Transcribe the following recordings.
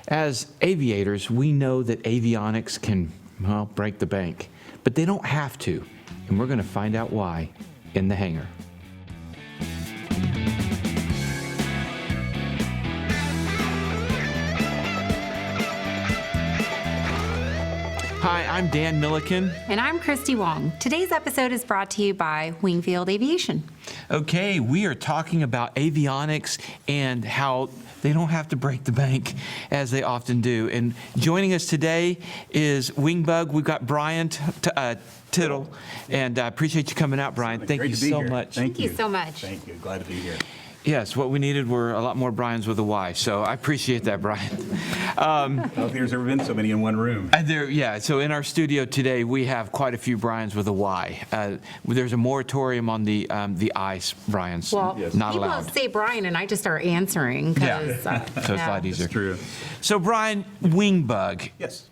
As aviators, we know that avionics can, well, break the bank, but they don't have to, and we're going to find out why in the hangar. Hi, I'm Dan Milliken. And I'm Christy Wong. Today's episode is brought to you by Wingfield Aviation. Okay, we are talking about avionics and how they don't have to break the bank as they often do. And joining us today is WingBug. We've got Brian Tittle, and I appreciate you coming out, Brian. Thank you so much. Thank you so much. Thank you. Glad to be here. Yes, what we needed were a lot more Brians with a Y, so I appreciate that, Brian. I don't think there's ever been so many in one room. So in our studio today, we have quite a few Brians with a Y. There's a moratorium on the I's Brians. Well, Yes. Not people allowed. say Brian, and I just start answering. So it's a lot easier. It's true. So Brian, WingBug. Yes.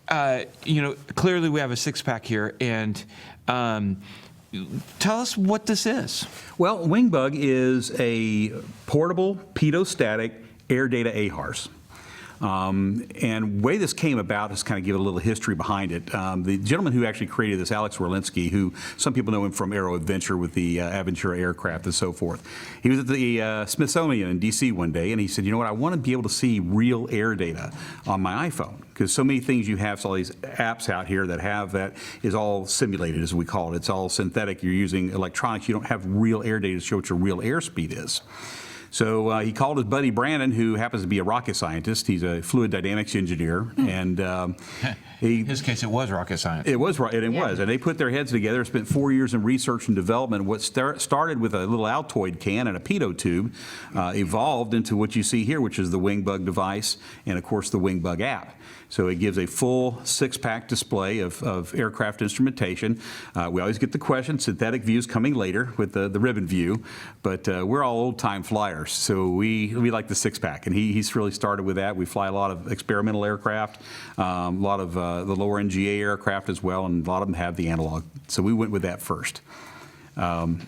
Clearly we have a six-pack here, and tell us what this is. Well, WingBug is a portable pedostatic air data AHRS. And the way this came about is kind of give a little history behind it. The gentleman who actually created this, Alex Orlinsky, who some people know him from Aero Adventure with the Aventura aircraft and so forth. He was at the Smithsonian in D.C. one day, and he said, you know what, I want to be able to see real air data on my iPhone, because so many things you have, so all these apps out here that have that is all simulated, as we call it. It's all synthetic. You're using electronics. You don't have real air data to show what your real airspeed is. So he called his buddy Brandon, who happens to be a rocket scientist. He's a fluid dynamics engineer, and In his case, it was rocket science. it was right, and it was. And they put their heads together, spent 4 years in research and development. What started with a little Altoid can and a pitot tube evolved into what you see here, which is the WingBug device and, of course, the WingBug app. So it gives a full six-pack display of aircraft instrumentation. We always get the question, synthetic views coming later with the ribbon view, but we're all old-time flyers, so we like the six-pack, and he's really started with that. We fly a lot of experimental aircraft, a lot of the lower-end GA aircraft as well, and a lot of them have the analog. So we went with that first.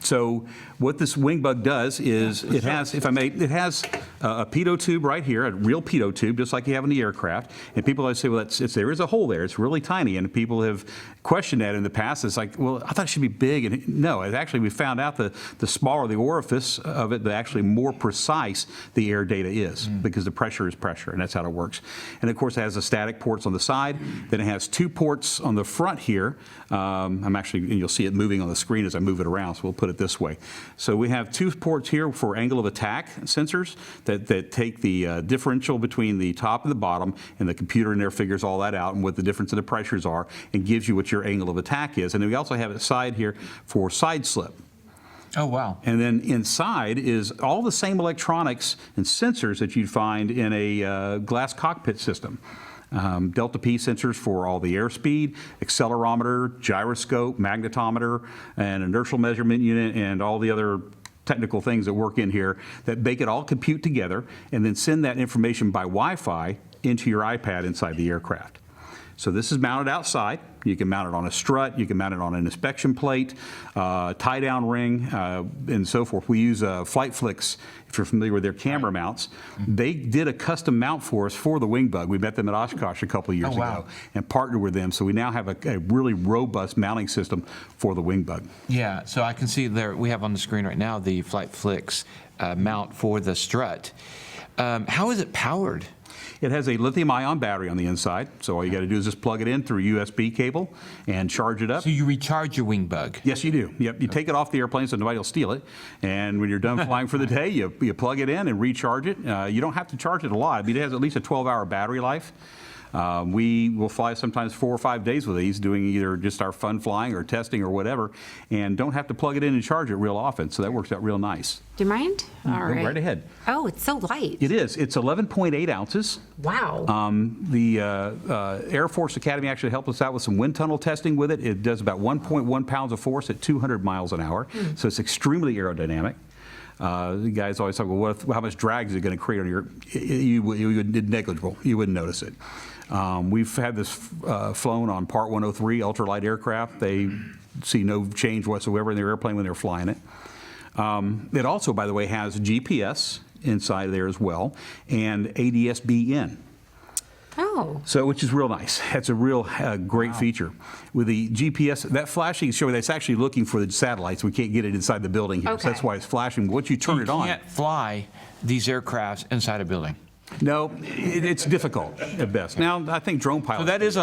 So what this WingBug does is it has, if I may, it has a pitot tube right here, a real pitot tube, just like you have in the aircraft. And people always say, well, there is a hole there. It's really tiny. And people have questioned that in the past. It's like, well, I thought it should be big. And no, actually, we found out the smaller the orifice of it, the actually more precise the air data is, because the pressure is pressure, and that's how it works. And of course, it has the static ports on the side. Then it has two ports on the front here. And you'll see it moving on the screen as I move it around, so we'll put it this way. So we have two ports here for angle of attack sensors that take the differential between the top and the bottom, and the computer in there figures all that out and what the difference in the pressures are and gives you what your angle of attack is. And then we also have a side here for side slip. Oh, wow. And then inside is all the same electronics and sensors that you'd find in a glass cockpit system. Delta P sensors for all the airspeed, accelerometer, gyroscope, magnetometer, and inertial measurement unit, and all the other technical things that work in here that make it all compute together and then send that information by Wi-Fi into your iPad inside the aircraft. So this is mounted outside. You can mount it on a strut, you can mount it on an inspection plate, tie-down ring, and so forth. We use FlightFlix, if you're familiar with their camera mounts. They did a custom mount for us for the WingBug. We met them at Oshkosh a couple of years ago and partnered with them. So we now have a really robust mounting system for the WingBug. Yeah, so I can see there, we have on the screen right now the FlightFlix mount for the strut. How is it powered? It has a lithium-ion battery on the inside, so all you got to do is just plug it in through a USB cable and charge it up. So you recharge your WingBug? Yes, you do. Yep, you take it off the airplane so nobody will steal it, and when you're done flying for the day, you plug it in and recharge it. You don't have to charge it a lot. I mean, it has at least a 12-hour battery life. We will fly sometimes 4 or 5 days with these, doing either just our fun flying or testing or whatever, and don't have to plug it in and charge it real often, so that works out real nice. Do you mind? All Go right. right ahead. Oh, it's so light. It is. It's 11.8 ounces. Wow. The Air Force Academy actually helped us out with some wind tunnel testing with it. It does about 1.1 pounds of force at 200 miles an hour, so it's extremely aerodynamic. The guys always talk, well, how much drag is it going to create on your, negligible. You wouldn't notice it. We've had this flown on Part 103 ultralight aircraft. They see no change whatsoever in their airplane when they're flying it. It also, by the way, has GPS inside there as well, and ADS-B in. Oh. So, which is real nice. That's a real great feature. With the GPS, that flashing is showing that's actually looking for the satellites. We can't get it inside the building here, so that's Okay. why it's flashing. Once you turn it on, You can't fly these aircrafts inside a building. no, it's difficult at best. Now, I think drone pilots. So that is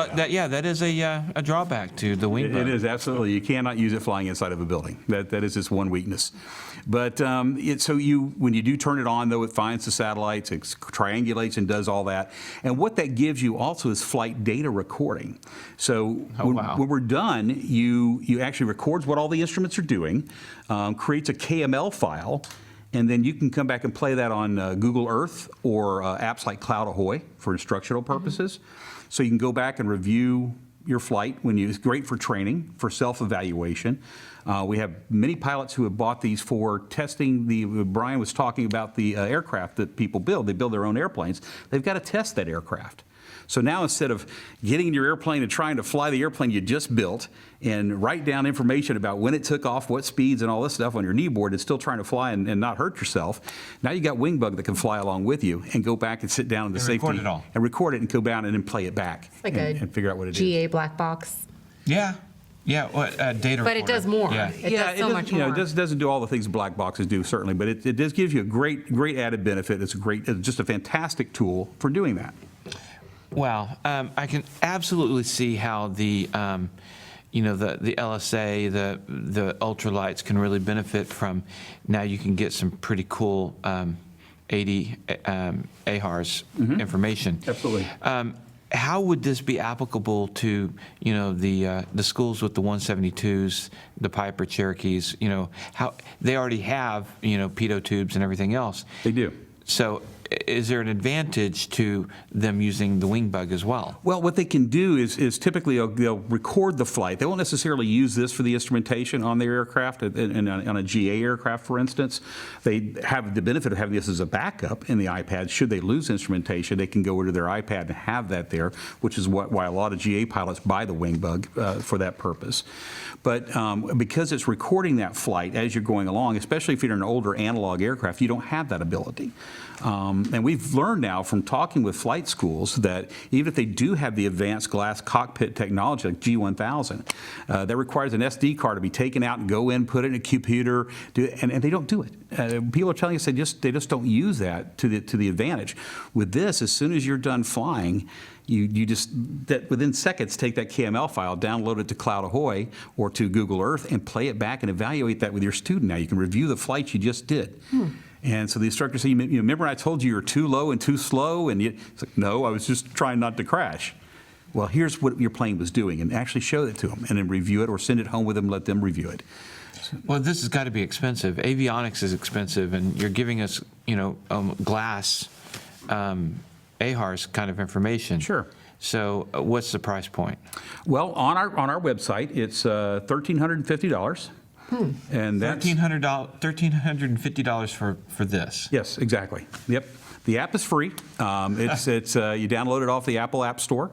a drawback to the WingBug. It is, absolutely. You cannot use it flying inside of a building. That is its one weakness. But when you do turn it on, though, it finds the satellites, it triangulates and does all that. And what that gives you also is flight data recording. So wow. when we're done, you actually records what all the instruments are doing, creates a KML file, and then you can come back and play that on Google Earth or apps like Cloud Ahoy for instructional purposes. So you can go back and review your flight it's great for training, for self-evaluation. We have many pilots who have bought these for testing. Brian was talking about the aircraft that people build. They build their own airplanes. They've got to test that aircraft. So now instead of getting in your airplane and trying to fly the airplane you just built and write down information about when it took off, what speeds and all this stuff on your kneeboard and still trying to fly and not hurt yourself, now you got WingBug that can fly along with you and go back and sit down in the safety. record it all. And record it and go down and then play it back Like and figure out what it is. GA black box. Yeah. Yeah. Data But it recorder. does more. Yeah. It does so much more. It doesn't do all the things black boxes do, certainly, but it does give you a great added benefit. It's just a fantastic tool for doing that. Wow, I can absolutely see how the LSA, the ultralights can really benefit from. Now you can get some pretty cool 80 AHRS information. Absolutely. How would this be applicable to the schools with the 172s, the Piper Cherokees? How they already have pitot tubes and everything else. They do. So is there an advantage to them using the WingBug as well? Well, what they can do is typically they'll record the flight. They won't necessarily use this for the instrumentation on their aircraft, and on a GA aircraft, for instance. They have the benefit of having this as a backup in the iPad. Should they lose instrumentation, they can go over to their iPad and have that there, which is why a lot of GA pilots buy the WingBug for that purpose. But because it's recording that flight as you're going along, especially if you're in an older analog aircraft, you don't have that ability. And we've learned now from talking with flight schools that even if they do have the advanced glass cockpit technology like G1000, that requires an SD card to be taken out and go in, put it in a computer, and they don't do it. People are telling us they just don't use that to the advantage. With this, as soon as you're done flying, you just within seconds take that KML file, download it to Cloud Ahoy or to Google Earth, and play it back and evaluate that with your student. Now you can review the flights you just did. And so the instructor said, you remember I told you were too low and too slow? And it's like, no, I was just trying not to crash. Well, here's what your plane was doing, and actually show it to them, and then review it or send it home with them, let them review it. Well, this has got to be expensive. Avionics is expensive, and you're giving us, glass AHRS kind of information. Sure. So what's the price point? Well, on our website, it's $1,350. And that's $1,350 for this. Yes, exactly. Yep. The app is free. It's you download it off the Apple App Store,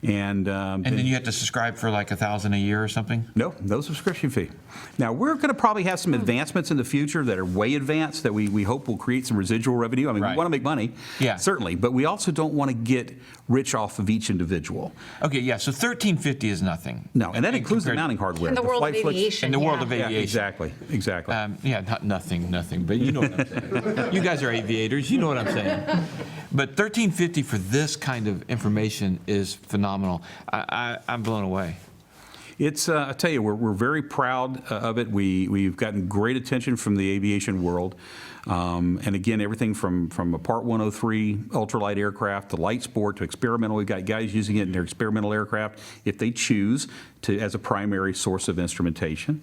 and then you have to subscribe for like $1,000 a year or something? No subscription fee. Now, we're going to probably have some advancements in the future that are way advanced that we hope will create some residual revenue. I mean, Right. we want to make money, Yeah. certainly, but we also don't want to get rich off of each individual. Okay, yeah, so $1,350 is nothing. No, and that includes the compared- mounting hardware. In the world of flight flicks- aviation. In the world of yeah. Yeah, aviation. exactly. Yeah, not nothing, but you know what I'm saying. You guys are aviators, you know what I'm saying. But $1,350 for this kind of information is phenomenal. I'm blown away. It's, I tell you, we're very proud of it. We've gotten great attention from the aviation world. And again, everything from a Part 103 ultralight aircraft to light sport to experimental. We've got guys using it in their experimental aircraft if they choose to as a primary source of instrumentation.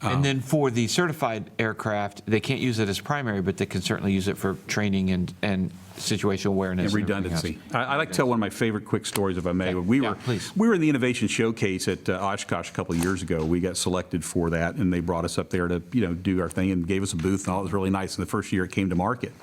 And then for the certified aircraft, they can't use it as primary, but they can certainly use it for training and situational awareness. And everything else. redundancy. I like to tell one of my favorite quick stories, if I may. Yeah, We yeah, were please. we were in the innovation showcase at Oshkosh a couple of years ago. We got selected for that, and they brought us up there to do our thing and gave us a booth, and all. It was really nice. In the first year it came to market.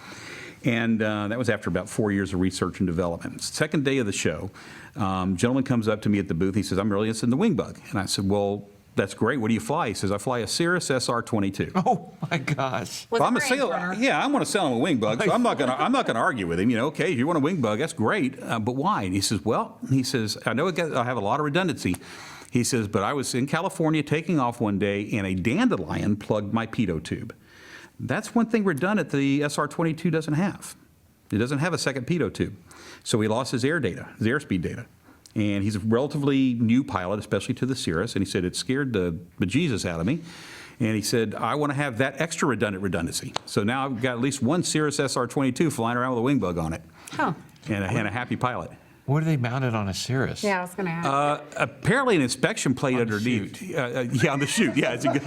And that was after about 4 years of research and development. Second day of the show, gentleman comes up to me at the booth. He says, "I'm really interested in the WingBug." And I said, "Well, that's great. What do you fly? He says, I fly a Cirrus SR-22. Oh my gosh. Was Well, I'm it a great, sailor. Turner? Yeah, I want to sell him a WingBug, so I'm not gonna argue with him. Okay, if you want a WingBug, that's great, but why? And he says, I know I have a lot of redundancy. He says, but I was in California taking off one day, and a dandelion plugged my pitot tube. That's one thing redundant the SR-22 doesn't have. It doesn't have a second pitot tube, so he lost his airspeed data. And he's a relatively new pilot, especially to the Cirrus, and he said it scared the bejesus out of me. And he said, I want to have that extra redundancy. So now I've got at least one Cirrus SR-22 flying around with a WingBug on it, Oh. and a happy pilot. What are they mounted on a Cirrus? Yeah, I was going to ask. Apparently an inspection plate On the underneath. Yeah, on the chute. Yeah, it's a good.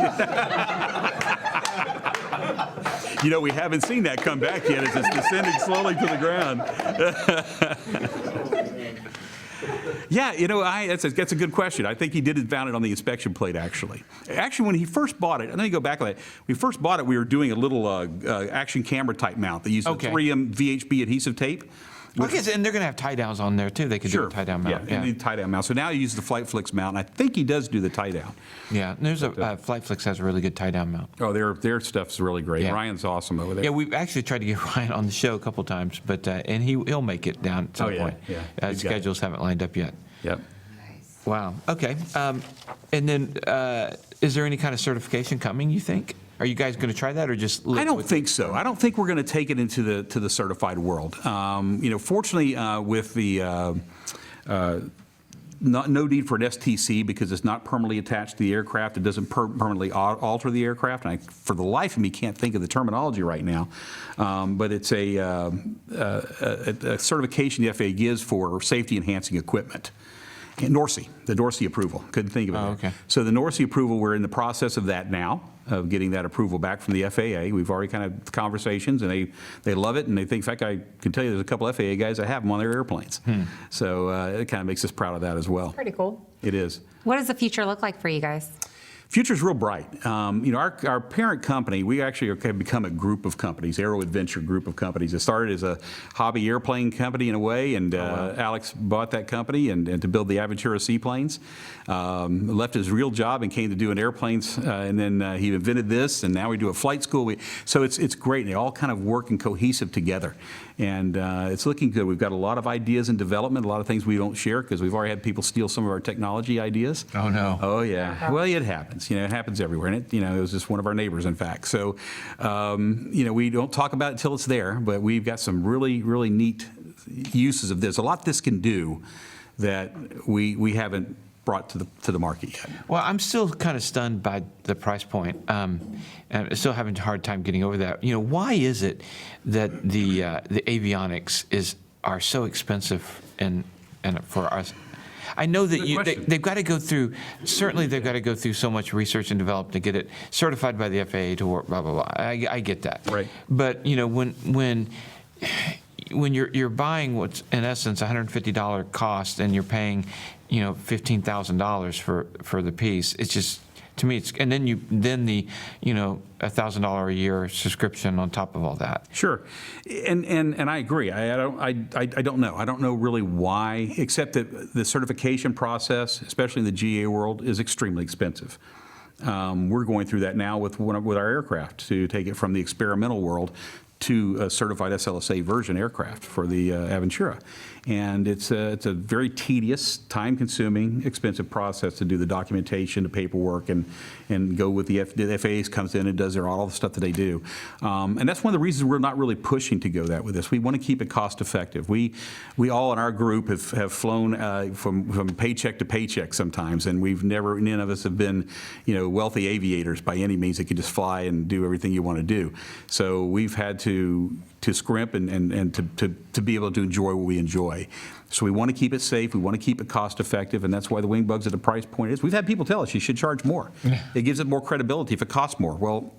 We haven't seen that come back yet as it's descending slowly to the ground. Yeah, that's a good question. I think he did found it on the inspection plate, actually. Actually, when he first bought it, let me go back on that. When we first bought it, we were doing a little action camera type mount that used a 3M VHB adhesive tape. Okay, and they're going to have tie downs on there too. They could do a tie down mount. Yeah, the tie down mount. So now he uses the Flight Flicks mount, and I think he does do the tie down. Yeah, and there's Flight Flicks has a really good tie down mount. Oh, their stuff's really great. Yeah. Ryan's awesome over there. Yeah, we've actually tried to get Ryan on the show a couple times, but and he'll make it down at some point. Yeah. He's got it. Schedules haven't lined up yet. Yep. Wow. Okay. And then, is there any kind of certification coming, you think? Are you guys going to try that, or just? I don't think so. I don't think we're going to take it into the certified world. Fortunately, with the no need for an STC because it's not permanently attached to the aircraft. It doesn't permanently alter the aircraft. And for the life of me, can't think of the terminology right now. But it's a certification the FAA gives for safety-enhancing equipment. NORSI, the NORSI approval. Couldn't think of it. Oh, there. okay. So the NORSI approval, we're in the process of that now, of getting that approval back from the FAA. We've already kind of conversations, and they love it, and they think, in fact, I can tell you there's a couple FAA guys that have them on their airplanes. So it kind of makes us proud of that as well. Pretty cool. It is. What does the future look like for you guys? Future's real bright. Our parent company, we actually have become a group of companies, Aero Adventure group of companies. It started as a hobby airplane company in a way, and Alex bought that company and to build the Aventura seaplanes. Left his real job and came to doing airplanes, and then he invented this, and now we do a flight school. So it's great. They all kind of work and cohesive together. And it's looking good. We've got a lot of ideas in development, a lot of things we don't share because we've already had people steal some of our technology ideas. Oh, no. Oh, yeah. Well, it happens. It happens everywhere. And it was just one of our neighbors, in fact. So, we don't talk about it until it's there, but we've got some really, really neat uses of this. A lot this can do that we haven't brought to the market yet. Well, I'm still kind of stunned by the price point, and I'm still having a hard time getting over that. Why is it that the avionics are so expensive and for us? I know that they've got to go through. Certainly, they've got to go through so much research and development to get it certified by the FAA to work. Blah blah blah. I get that. Right. But when you're buying what's in essence $150 cost and you're paying $15,000 for the piece, it's just, to me, it's, and then the $1,000 a year subscription on top of all that. Sure, and I agree. I don't know. I don't know really why, except that the certification process, especially in the GA world, is extremely expensive. We're going through that now with our aircraft to take it from the experimental world to a certified SLSA version aircraft for the Aventura. And it's a very tedious, time-consuming, expensive process to do the documentation, the paperwork, and go with the FAA comes in and does all the stuff that they do. And that's one of the reasons we're not really pushing to go that with this. We want to keep it cost-effective. We all in our group have flown from paycheck to paycheck sometimes, and none of us have been wealthy aviators by any means that could just fly and do everything you want to do. So we've had to scrimp and to be able to enjoy what we enjoy. So we want to keep it safe, we want to keep it cost effective, and that's why the WingBug's at the price point it is. We've had people tell us you should charge more. It gives it more credibility if it costs more. Well,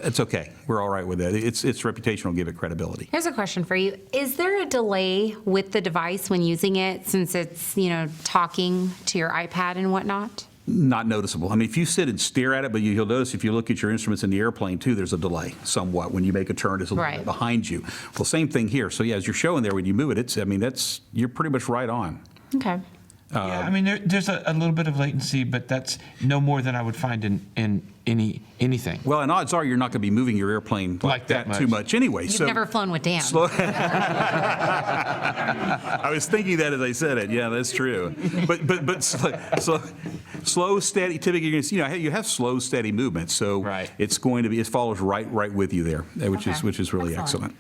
it's okay. We're all right with that. Its reputation will give it credibility. Here's a question for you. Is there a delay with the device when using it since it's, talking to your iPad and whatnot? Not noticeable. I mean, if you sit and stare at it, but you'll notice if you look at your instruments in the airplane too, there's a delay somewhat. When you make a turn, it's a little bit behind you. Well, same thing here. So yeah, as you're showing there, when you move it, you're pretty much right on. Okay. Yeah, I mean, there's a little bit of latency, but that's no more than I would find in anything. Well, and odds are you're not going to be moving your airplane like that that too much anyway. You've never flown with Dan. I was thinking that as I said it. Yeah, that's true. But slow, steady. Typically, you're gonna, you have slow, steady movements. So Right. it's going to be, it follows right with you there, which Okay. is really excellent.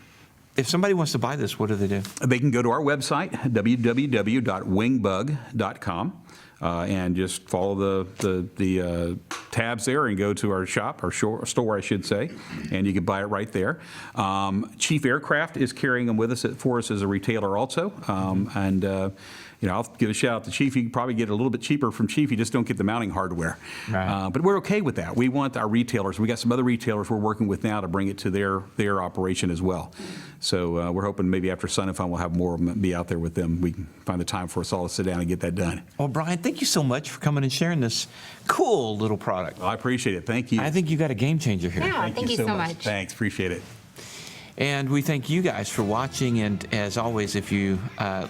If somebody wants to buy this, what do they do? They can go to our website, www.wingbug.com, and just follow the tabs there and go to our shop, our store, I should say, and you can buy it right there. Chief Aircraft is carrying them with us for us as a retailer also, and I'll give a shout out to Chief. You can probably get it a little bit cheaper from Chief. You just don't get the mounting hardware. Right. But we're okay with that. We want our retailers. We got some other retailers we're working with now to bring it to their operation as well. So we're hoping maybe after Sun and Fun we'll have more of them be out there with them. We can find the time for us all to sit down and get that done. Well, Brian, thank you so much for coming and sharing this cool little product. I appreciate it. Thank you. I think you got a game changer here. Yeah, thank you so much. Thanks. Appreciate it. And we thank you guys for watching. And as always, if you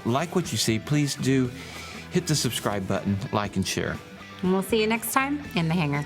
like what you see, please do hit the subscribe button, like and share. And we'll see you next time in the hangar.